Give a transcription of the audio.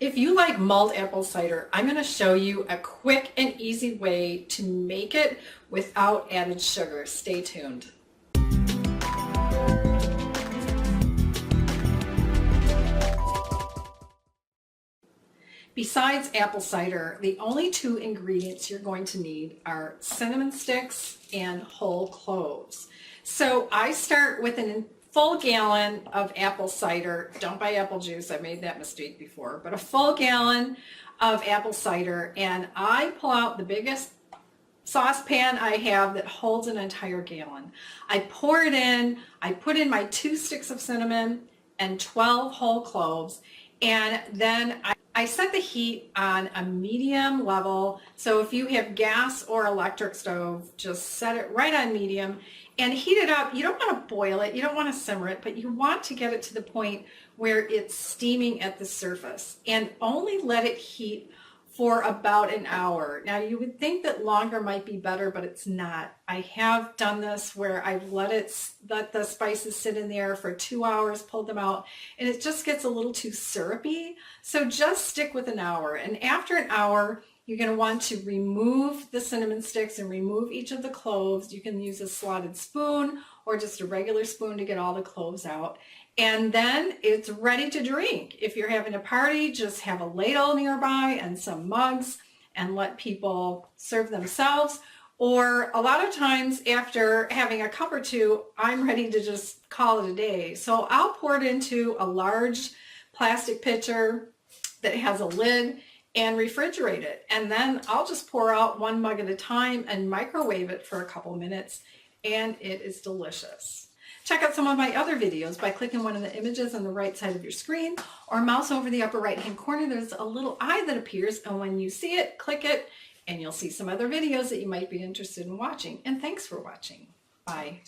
If you like mulled apple cider, I'm going to show you a quick and easy way to make it without added sugar. Stay tuned. Besides apple cider, the only two ingredients you're going to need are cinnamon sticks and whole cloves. So I start with a full gallon of apple cider. Don't buy apple juice. I made that mistake before, but a full gallon of apple cider, and I pull out the biggest saucepan I have that holds an entire gallon. I pour it in, I put in my 2 sticks of cinnamon and 12 whole cloves, and then I set the heat on a medium level. So if you have gas or electric stove, just set it right on medium and heat it up. You don't want to boil it, you don't want to simmer it, but you want to get it to the point where it's steaming at the surface, and only let it heat for about an hour. Now you would think that longer might be better, but it's not. I have done this where I've let the spices sit in there for 2 hours, pulled them out, and it just gets a little too syrupy. So just stick with an hour. And after an hour, you're going to want to remove the cinnamon sticks and remove each of the cloves. You can use a slotted spoon or just a regular spoon to get all the cloves out. And then it's ready to drink. If you're having a party, just have a ladle nearby and some mugs and let people serve themselves. Or a lot of times after having a cup or two, I'm ready to just call it a day. So I'll pour it into a large plastic pitcher that has a lid and refrigerate it. And then I'll just pour out 1 mug at a time and microwave it for a couple minutes, and it is delicious. Check out some of my other videos by clicking one of the images on the right side of your screen, or mouse over the upper right hand corner. There's a little eye that appears, and when you see it, click it, and you'll see some other videos that you might be interested in watching. And thanks for watching. Bye.